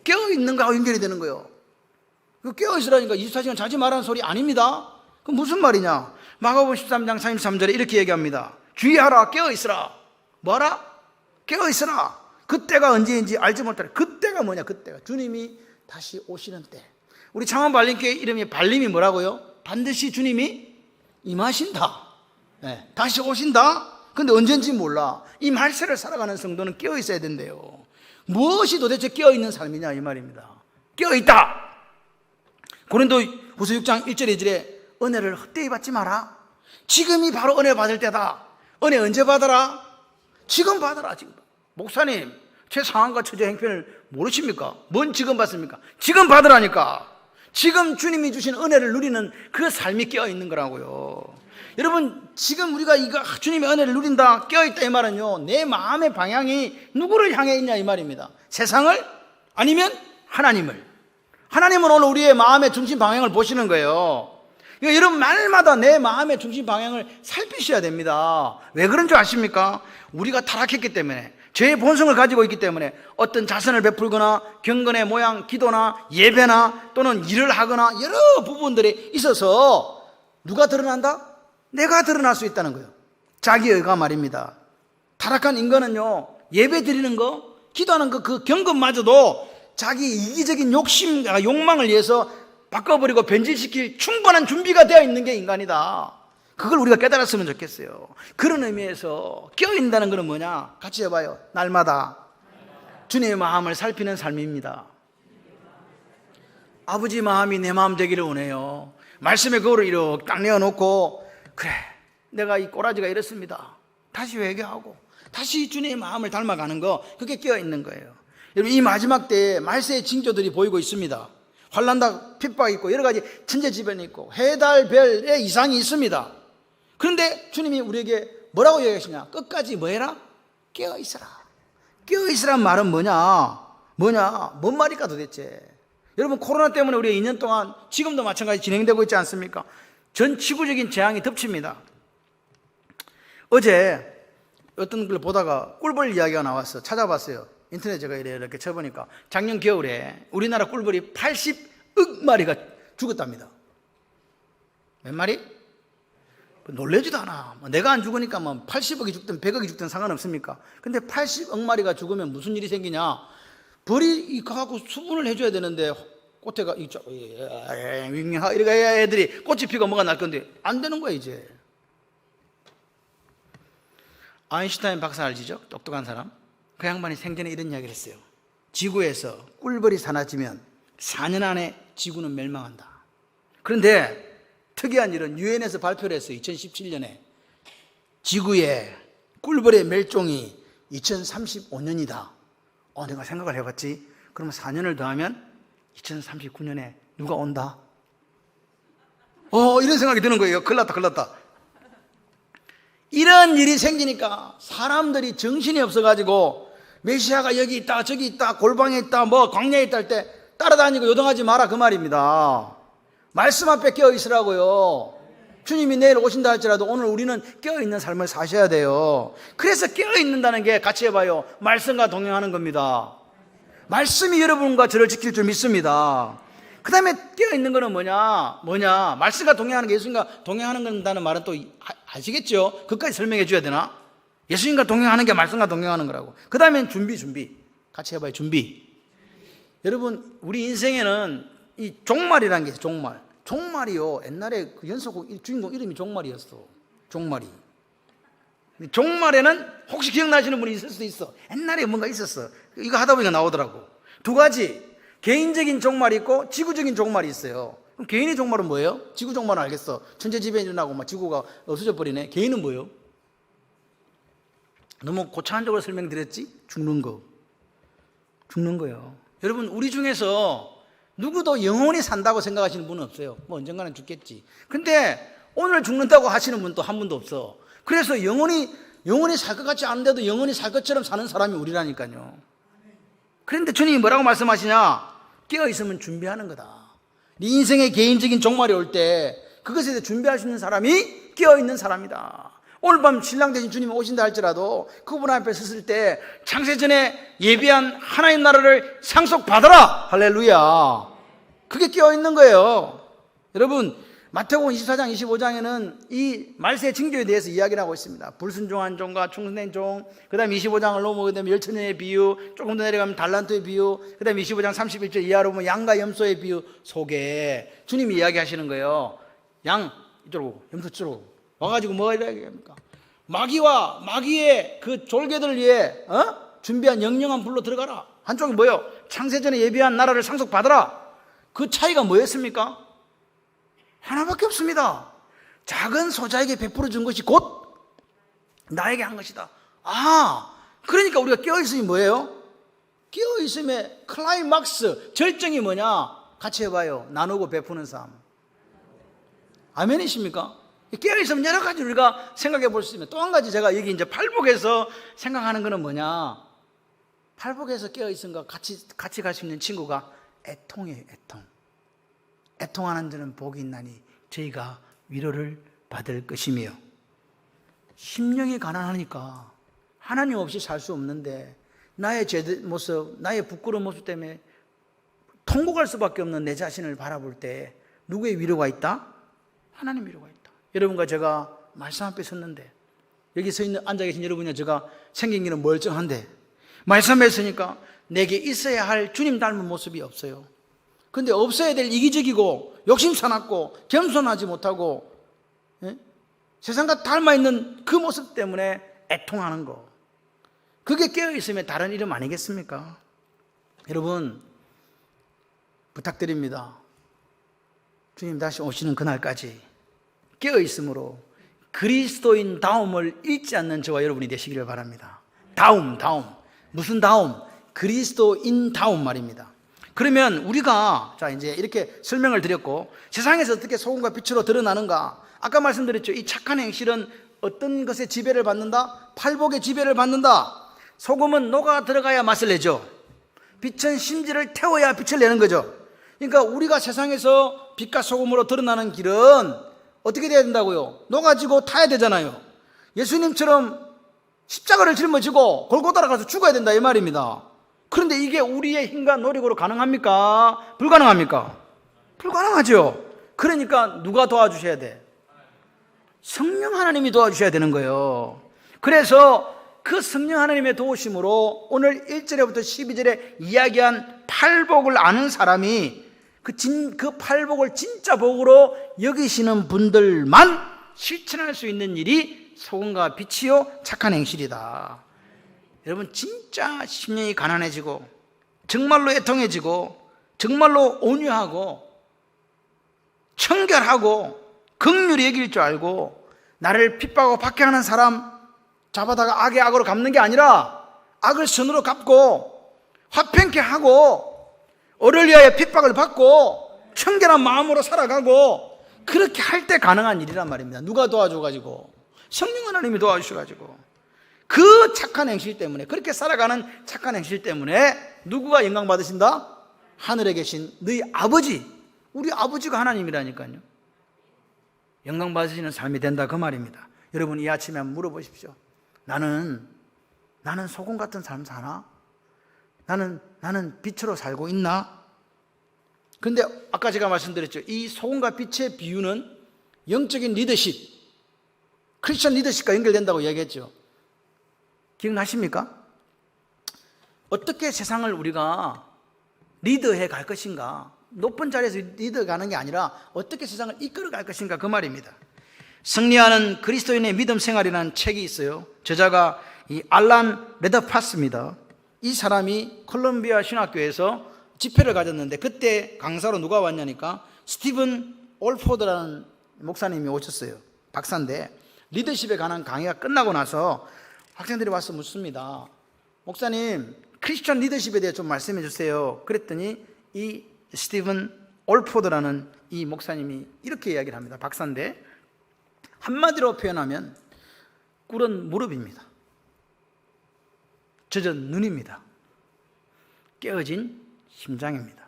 깨어있는 거하고 연결이 되는 거예요. 깨어있으라니까 24시간 자지 말라는 소리 아닙니다. 그럼 무슨 말이냐? 마가복음 13장 33절에 이렇게 얘기합니다. 주의하라, 깨어있으라. 뭐라? 깨어있으라. 그때가 언제인지 알지 못하라. 그때가 뭐냐? 그때가 주님이 다시 오시는 때. 우리 창원 발림교회 이름이 발림이 뭐라고요? 반드시 주님이 임하신다. 다시 오신다. 근데 언젠지 몰라. 이 말세를 살아가는 성도는 깨어 있어야 된대요. 무엇이 도대체 깨어 있는 삶이냐 이 말입니다. 깨어 있다. 고린도 후서 6장 1절 2절에 은혜를 헛되이 받지 마라. 지금이 바로 은혜 받을 때다. 은혜 언제 받아라? 지금 받아라. 지금. 목사님, 제 상황과 처제 행편을 모르십니까? 뭔 지금 받습니까? 지금 받으라니까. 지금 주님이 주신 은혜를 누리는 그 삶이 깨어 있는 거라고요. 여러분, 지금 우리가 이거 주님의 은혜를 누린다, 깨어 있다 이 말은요, 내 마음의 방향이 누구를 향해 있냐 이 말입니다. 세상을 아니면 하나님을. 하나님은 오늘 우리의 마음의 중심 방향을 보시는 거예요. 그러니까 여러분, 말마다 내 마음의 중심 방향을 살피셔야 됩니다. 왜 그런 줄 아십니까? 우리가 타락했기 때문에, 죄의 본성을 가지고 있기 때문에 어떤 자선을 베풀거나 경건의 모양, 기도나 예배나 또는 일을 하거나 여러 부분들이 있어서 누가 드러난다? 내가 드러날 수 있다는 거예요. 자기의가 말입니다. 타락한 인간은요, 예배 드리는 거, 기도하는 거, 그 경건마저도 자기 이기적인 욕심과 욕망을 위해서 바꿔버리고 변질시킬 충분한 준비가 되어 있는 게 인간이다. 그걸 우리가 깨달았으면 좋겠어요. 그런 의미에서 깨어있다는 것은 뭐냐? 같이 해봐요. 날마다 주님의 마음을 살피는 삶입니다. 아버지 마음이 내 마음 되기를 원해요. 말씀의 거울을 이렇게 딱 내어놓고, 그래, 내가 이 꼬라지가 이렇습니다. 다시 회개하고 다시 주님의 마음을 닮아가는 거, 그게 깨어있는 거예요. 여러분, 이 마지막 때에 말세의 징조들이 보이고 있습니다. 환난과 핍박이 있고 여러 가지 천재지변이 있고 해달별의 이상이 있습니다. 그런데 주님이 우리에게 뭐라고 얘기하시냐? 끝까지 뭐 해라? 깨어있어라. 깨어있으란 말은 뭐냐? 뭔 말일까 도대체? 여러분, 코로나 때문에 우리가 2년 동안, 지금도 마찬가지 진행되고 있지 않습니까? 전 지구적인 재앙이 덮칩니다. 어제 어떤 걸 보다가 꿀벌 이야기가 나왔어. 찾아봤어요. 인터넷에 제가 이렇게 쳐보니까 작년 겨울에 우리나라 꿀벌이 80억 마리가 죽었답니다. 몇 마리? 놀라지도 않아. 내가 안 죽으니까 80억이 죽든 100억이 죽든 상관없습니까? 근데 80억 마리가 죽으면 무슨 일이 생기냐? 벌이 가갖고 수분을 해줘야 되는데 꽃에가 이렇게 애들이 꽃이 피고 뭐가 날 건데 안 되는 거야 이제. 아인슈타인 박사 알지죠? 똑똑한 사람. 그 양반이 생전에 이런 이야기를 했어요. 지구에서 꿀벌이 사라지면 4년 안에 지구는 멸망한다. 그런데 특이한 일은 유엔에서 발표를 했어요. 2017년에 지구의 꿀벌의 멸종이 2035년이다. 내가 생각을 해봤지. 그러면 4년을 더하면 2039년에 누가 온다? 이런 생각이 드는 거예요. 큰일 났다. 이런 일이 생기니까 사람들이 정신이 없어가지고 메시아가 여기 있다 저기 있다 골방에 있다 뭐 광야에 있다 할 때 따라다니고 요동하지 마라 그 말입니다. 말씀 앞에 깨어있으라고요. 주님이 내일 오신다 할지라도 오늘 우리는 깨어있는 삶을 사셔야 돼요. 그래서 깨어있는다는 게 같이 해봐요. 말씀과 동행하는 겁니다. 말씀이 여러분과 저를 지킬 줄 믿습니다. 그 다음에 깨어있는 거는 뭐냐? 말씀과 동행하는 게, 예수님과 동행하는 건다는 말은 또 아시겠죠? 그것까지 설명해 줘야 되나? 예수님과 동행하는 게 말씀과 동행하는 거라고. 그 다음엔 준비. 같이 해봐요. 준비. 여러분, 우리 인생에는 이 종말이라는 게 있어요. 종말이요. 옛날에 그 연속곡 주인공 이름이 종말이었어. 종말에는 혹시 기억나시는 분이 있을 수도 있어. 옛날에 뭔가 있었어. 이거 하다 보니까 나오더라고. 두 가지. 개인적인 종말이 있고 지구적인 종말이 있어요. 그럼 개인의 종말은 뭐예요? 지구 종말은 알겠어. 천재지변이 일어나고 막 지구가 없어져 버리네. 개인은 뭐예요? 너무 고차원적으로 설명드렸지? 죽는 거예요. 여러분, 우리 중에서 누구도 영원히 산다고 생각하시는 분은 없어요. 뭐 언젠가는 죽겠지. 근데 오늘 죽는다고 하시는 분도 한 분도 없어. 그래서 영원히 살 것 같지 않은데도 영원히 살 것처럼 사는 사람이 우리라니까요. 그런데 주님이 뭐라고 말씀하시냐? 깨어있으면 준비하는 거다. 네 인생의 개인적인 종말이 올 때 그것에 대해 준비할 수 있는 사람이 깨어있는 사람이다. 오늘 밤 신랑 대신 주님이 오신다 할지라도 그분 앞에 섰을 때 창세전에 예비한 하나님 나라를 상속받아라. 할렐루야. 그게 깨어있는 거예요. 여러분, 마태복음 24장 25장에는 이 말세의 징조에 대해서 이야기를 하고 있습니다. 불순종한 종과 충성된 종, 그 다음에 25장을 넘어오게 되면 열처녀의 비유, 조금 더 내려가면 달란트의 비유, 그 다음에 25장 31절 이하로 보면 양과 염소의 비유 속에 주님이 이야기하시는 거예요. 양 이쪽으로 오고 염소 이쪽으로 오고 와가지고 뭐가 이야기합니까? 마귀와 마귀의 그 졸개들을 위해 준비한 영영한 불로 들어가라. 한쪽이 뭐예요? 창세전에 예비한 나라를 상속받아라. 그 차이가 뭐였습니까? 하나밖에 없습니다. 작은 소자에게 베풀어 준 것이 곧 나에게 한 것이다. 그러니까 우리가 깨어있음이 뭐예요? 깨어있음의 클라이막스, 절정이 뭐냐? 같이 해봐요. 나누고 베푸는 삶. 아멘이십니까? 깨어있으면 여러 가지 우리가 생각해 볼 수 있습니다. 또 한 가지 제가 여기 이제 팔복에서 생각하는 거는 뭐냐? 팔복에서 깨어있음과 같이 갈 수 있는 친구가 애통이에요, 애통. 애통하는 자는 복이 있나니 저희가 위로를 받을 것이며. 심령이 가난하니까 하나님 없이 살 수 없는데 나의 모습, 나의 부끄러운 모습 때문에 통곡할 수밖에 없는 내 자신을 바라볼 때 누구의 위로가 있다? 하나님 위로가 있다. 여러분과 제가 말씀 앞에 섰는데 여기 앉아 계신 여러분이나 제가 생긴 길은 멀쩡한데 말씀에 서니까 내게 있어야 할 주님 닮은 모습이 없어요. 근데 없어야 될 이기적이고 욕심사납고 겸손하지 못하고 세상과 닮아있는 그 모습 때문에 애통하는 거, 그게 깨어있으면 다른 이름 아니겠습니까? 여러분 부탁드립니다. 주님 다시 오시는 그날까지 깨어있음으로 그리스도인 다움을 잊지 않는 저와 여러분이 되시기를 바랍니다. 다움. 무슨 다움? 그리스도인 다움 말입니다. 그러면 우리가 이제 이렇게 설명을 드렸고, 세상에서 어떻게 소금과 빛으로 드러나는가? 아까 말씀드렸죠. 이 착한 행실은 어떤 것에 지배를 받는다? 팔복의 지배를 받는다. 소금은 녹아 들어가야 맛을 내죠. 빛은 심지를 태워야 빛을 내는 거죠. 그러니까 우리가 세상에서 빛과 소금으로 드러나는 길은 어떻게 돼야 된다고요? 녹아지고 타야 되잖아요. 예수님처럼 십자가를 짊어지고 골고다로 가서 죽어야 된다 이 말입니다. 그런데 이게 우리의 힘과 노력으로 가능합니까? 불가능합니까? 불가능하죠. 그러니까 누가 도와주셔야 돼? 성령 하나님이 도와주셔야 되는 거예요. 그래서 그 성령 하나님의 도우심으로 오늘 1절부터 12절에 이야기한 팔복을 아는 사람이 그 팔복을 진짜 복으로 여기시는 분들만 실천할 수 있는 일이 소금과 빛이요 착한 행실이다. 여러분 진짜 심령이 가난해지고 정말로 애통해지고 정말로 온유하고 청결하고 긍휼히 여길 줄 알고 나를 핍박하고 박해하는 사람 잡아다가 악의 악으로 갚는 게 아니라 악을 선으로 갚고 화평케 하고 어를 위하여 핍박을 받고 청결한 마음으로 살아가고 그렇게 할 때 가능한 일이란 말입니다. 누가 도와줘가지고? 성령 하나님이 도와주셔가지고 그 착한 행실 때문에, 그렇게 살아가는 착한 행실 때문에 누구가 영광 받으신다? 하늘에 계신 너희 아버지, 우리 아버지가 하나님이라니까요. 영광 받으시는 삶이 된다 그 말입니다. 여러분 이 아침에 한번 물어보십시오. 나는 소금 같은 삶 사나? 나는 빛으로 살고 있나? 근데 아까 제가 말씀드렸죠. 이 소금과 빛의 비유는 영적인 리더십, 크리스천 리더십과 연결된다고 이야기했죠. 기억나십니까? 어떻게 세상을 우리가 리더해 갈 것인가? 높은 자리에서 리더 가는 게 아니라 어떻게 세상을 이끌어 갈 것인가 그 말입니다. 승리하는 그리스도인의 믿음 생활이라는 책이 있어요. 저자가 이 알란 레더파스입니다. 이 사람이 콜롬비아 신학교에서 집회를 가졌는데 그때 강사로 누가 왔냐니까 스티븐 올포드라는 목사님이 오셨어요. 박사인데 리더십에 관한 강의가 끝나고 나서 학생들이 와서 묻습니다. 목사님, 크리스천 리더십에 대해 좀 말씀해 주세요. 그랬더니 이 스티븐 올포드라는 이 목사님이 이렇게 이야기를 합니다. 박사인데 한마디로 표현하면 꿇은 무릎입니다. 젖은 눈입니다. 깨어진 심장입니다.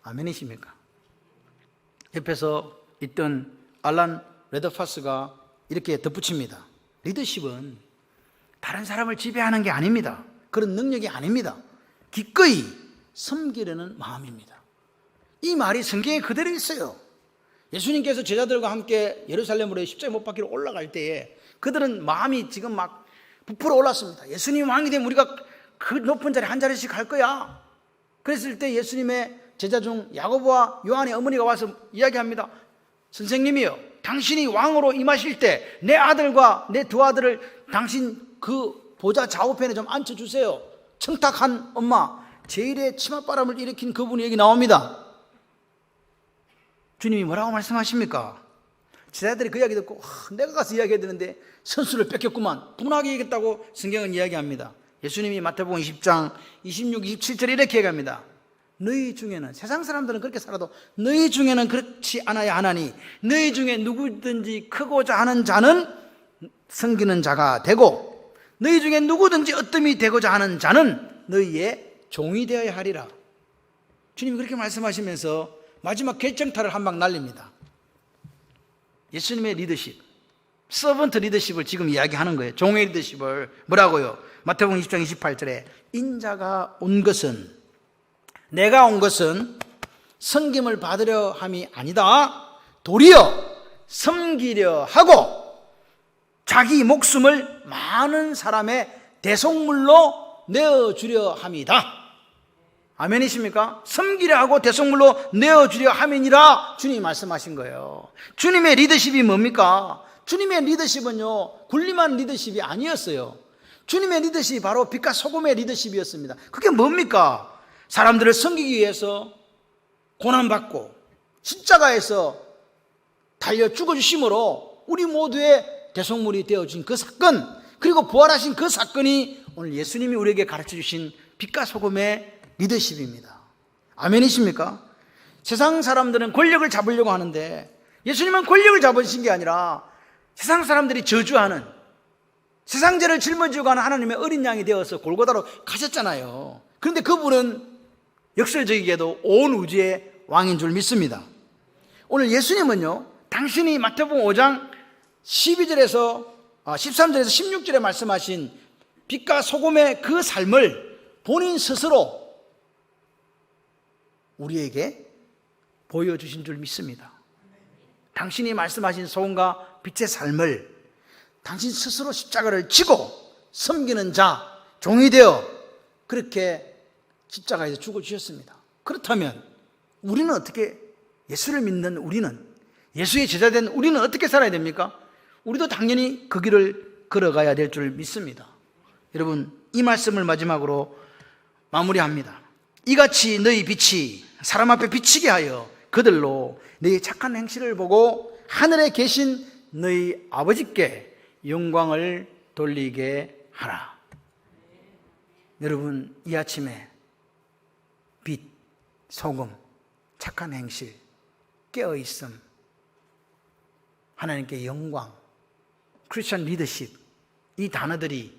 아멘이십니까? 옆에서 있던 알란 레더파스가 이렇게 덧붙입니다. 리더십은 다른 사람을 지배하는 게 아닙니다. 그런 능력이 아닙니다. 기꺼이 섬기려는 마음입니다. 이 말이 성경에 그대로 있어요. 예수님께서 제자들과 함께 예루살렘으로 십자가에 못 박히러 올라갈 때에 그들은 마음이 지금 막 부풀어 올랐습니다. 예수님 왕이 되면 우리가 그 높은 자리 한 자리씩 갈 거야. 그랬을 때 예수님의 제자 중 야고보와 요한의 어머니가 와서 이야기합니다. 선생님이여, 당신이 왕으로 임하실 때 내 아들과 내 두 아들을 당신 그 보좌 좌우편에 좀 앉혀주세요. 청탁한 엄마, 제1의 치맛바람을 일으킨 그분이 여기 나옵니다. 주님이 뭐라고 말씀하십니까? 제자들이 그 이야기 듣고 내가 가서 이야기해야 되는데 선수를 뺏겼구만, 분하게 얘기했다고 성경은 이야기합니다. 예수님이 마태복음 20장 26, 27절에 이렇게 얘기합니다. 너희 중에는, 세상 사람들은 그렇게 살아도 너희 중에는 그렇지 않아야 하나니 너희 중에 누구든지 크고자 하는 자는 섬기는 자가 되고 너희 중에 누구든지 어뜸이 되고자 하는 자는 너희의 종이 되어야 하리라. 주님이 그렇게 말씀하시면서 마지막 결정타를 한 방 날립니다. 예수님의 리더십, 서번트 리더십을 지금 이야기하는 거예요. 종의 리더십을. 뭐라고요? 마태복음 20장 28절에 인자가 온 것은, 내가 온 것은 섬김을 받으려 함이 아니다, 도리어 섬기려 하고 자기 목숨을 많은 사람의 대속물로 내어주려 함이다. 아멘이십니까? 섬기려 하고 대속물로 내어주려 함이니라 주님이 말씀하신 거예요. 주님의 리더십이 뭡니까? 주님의 리더십은요, 군림한 리더십이 아니었어요. 주님의 리더십이 바로 빛과 소금의 리더십이었습니다. 그게 뭡니까? 사람들을 섬기기 위해서 고난받고 십자가에서 달려 죽어주심으로 우리 모두의 대속물이 되어진 그 사건, 그리고 부활하신 그 사건이 오늘 예수님이 우리에게 가르쳐주신 빛과 소금의 리더십입니다. 아멘이십니까? 세상 사람들은 권력을 잡으려고 하는데 예수님은 권력을 잡으신 게 아니라 세상 사람들이 저주하는, 세상죄를 짊어지고 가는 하나님의 어린 양이 되어서 골고다로 가셨잖아요. 그런데 그분은 역설적이게도 온 우주의 왕인 줄 믿습니다. 오늘 예수님은요, 당신이 마태복음 5장 13절에서 16절에 말씀하신 빛과 소금의 그 삶을 본인 스스로 우리에게 보여주신 줄 믿습니다. 당신이 말씀하신 소금과 빛의 삶을 당신 스스로 십자가를 지고 섬기는 자, 종이 되어 그렇게 십자가에서 죽어주셨습니다. 그렇다면 우리는 어떻게, 예수를 믿는 우리는, 예수의 제자된 우리는 어떻게 살아야 됩니까? 우리도 당연히 그 길을 걸어가야 될 줄 믿습니다. 여러분, 이 말씀을 마지막으로 마무리합니다. 이같이 너희 빛이 사람 앞에 비치게 하여 그들로 너희 착한 행실을 보고 하늘에 계신 너희 아버지께 영광을 돌리게 하라. 여러분, 이 아침에 빛, 소금, 착한 행실, 깨어있음, 하나님께 영광, 크리스천 리더십, 이 단어들이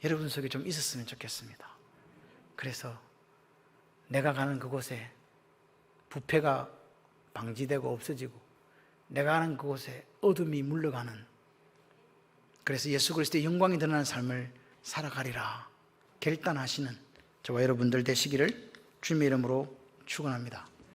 여러분 속에 좀 있었으면 좋겠습니다. 그래서 내가 가는 그곳에 부패가 방지되고 없어지고 내가 가는 그곳에 어둠이 물러가는, 그래서 예수 그리스도의 영광이 드러나는 삶을 살아가리라 결단하시는 저와 여러분들 되시기를 주님의 이름으로 축원합니다.